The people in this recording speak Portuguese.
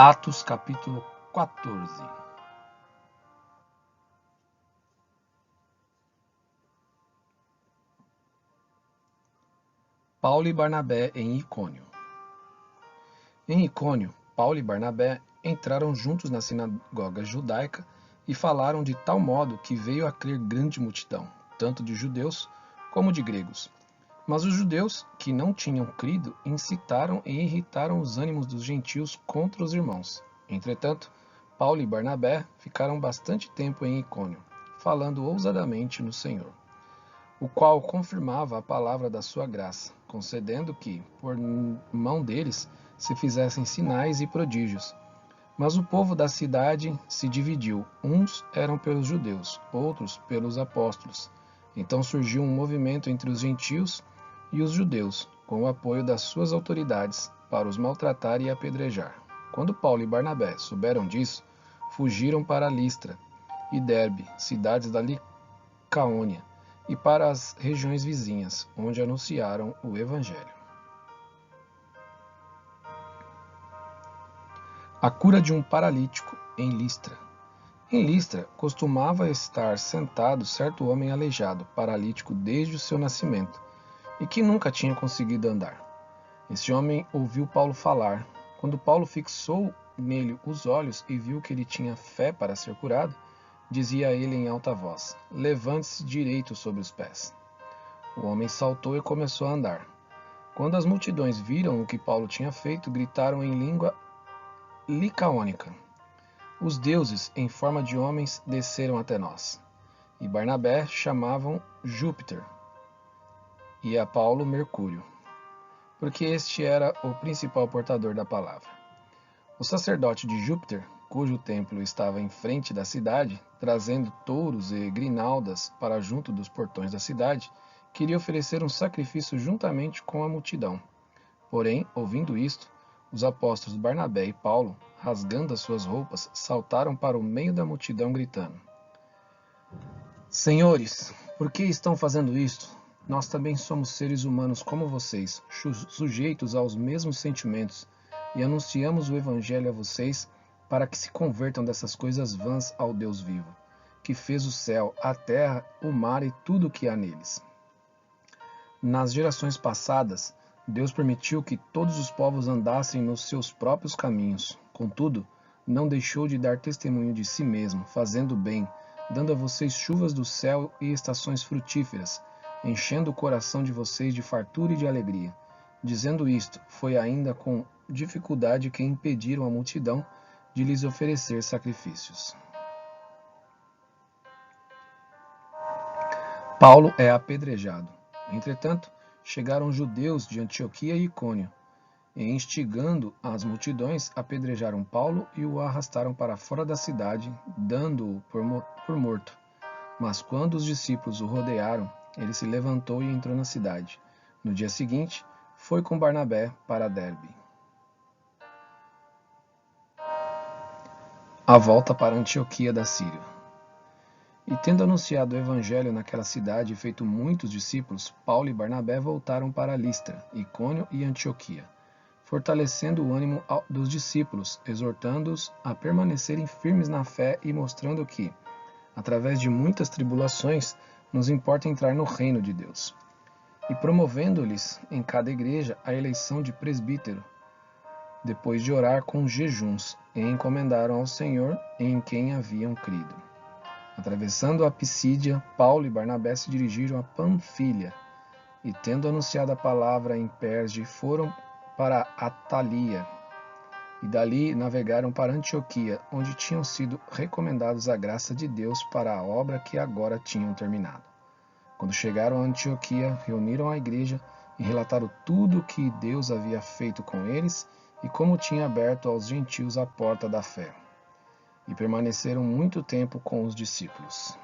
Atos capítulo 14. Paulo e Barnabé em Icônio. Em Icônio, Paulo e Barnabé entraram juntos na sinagoga judaica e falaram de tal modo que veio a crer grande multidão, tanto de judeus como de gregos. Mas os judeus, que não tinham crido, incitaram e irritaram os ânimos dos gentios contra os irmãos. Entretanto, Paulo e Barnabé ficaram bastante tempo em Icônio, falando ousadamente no Senhor, o qual confirmava a palavra da sua graça, concedendo que, por mão deles, se fizessem sinais e prodígios. Mas o povo da cidade se dividiu. Uns eram pelos judeus, outros pelos apóstolos. Então surgiu um movimento entre os gentios e os judeus, com o apoio das suas autoridades, para os maltratar e apedrejar. Quando Paulo e Barnabé souberam disso, fugiram para Listra e Derbe, cidades da Licaônia, e para as regiões vizinhas, onde anunciaram o Evangelho. A cura de um paralítico em Listra. Em Listra costumava estar sentado certo homem aleijado, paralítico desde o seu nascimento, e que nunca tinha conseguido andar. Esse homem ouviu Paulo falar. Quando Paulo fixou nele os olhos e viu que ele tinha fé para ser curado, dizia a ele em alta voz: "Levante-se direito sobre os pés." O homem saltou e começou a andar. Quando as multidões viram o que Paulo tinha feito, gritaram em língua licaônica: "Os deuses, em forma de homens, desceram até nós." E Barnabé chamavam Júpiter e a Paulo Mercúrio, porque este era o principal portador da palavra. O sacerdote de Júpiter, cujo templo estava em frente da cidade, trazendo touros e grinaldas para junto dos portões da cidade, queria oferecer um sacrifício juntamente com a multidão. Porém, ouvindo isto, os apóstolos Barnabé e Paulo, rasgando as suas roupas, saltaram para o meio da multidão, gritando: "Senhores, por que estão fazendo isto? Nós também somos seres humanos como vocês, sujeitos aos mesmos sentimentos, e anunciamos o Evangelho a vocês para que se convertam dessas coisas vãs ao Deus vivo, que fez o céu, a terra, o mar e tudo o que há neles. Nas gerações passadas, Deus permitiu que todos os povos andassem nos seus próprios caminhos. Contudo, não deixou de dar testemunho de si mesmo, fazendo bem, dando a vocês chuvas do céu e estações frutíferas, enchendo o coração de vocês de fartura e de alegria." Dizendo isto, foi ainda com dificuldade que impediram a multidão de lhes oferecer sacrifícios. Paulo é apedrejado. Entretanto, chegaram judeus de Antioquia e Icônio, e, instigando as multidões, apedrejaram Paulo e o arrastaram para fora da cidade, dando-o por morto. Mas quando os discípulos o rodearam, ele se levantou e entrou na cidade. No dia seguinte, foi com Barnabé para Derbe. A volta para Antioquia da Síria. E tendo anunciado o evangelho naquela cidade e feito muitos discípulos, Paulo e Barnabé voltaram para Listra, Icônio e Antioquia, fortalecendo o ânimo dos discípulos, exortando-os a permanecerem firmes na fé e mostrando que, através de muitas tribulações, nos importa entrar no reino de Deus, e promovendo-lhes em cada igreja a eleição de presbítero, depois de orar com jejuns, e encomendaram ao Senhor em quem haviam crido. Atravessando a Pisídia, Paulo e Barnabé se dirigiram a Panfilha, e tendo anunciado a palavra em Perge, foram para Atalia, e dali navegaram para Antioquia, onde tinham sido recomendados à graça de Deus para a obra que agora tinham terminado. Quando chegaram a Antioquia, reuniram a igreja e relataram tudo o que Deus havia feito com eles e como tinha aberto aos gentios a porta da fé. E permaneceram muito tempo com os discípulos.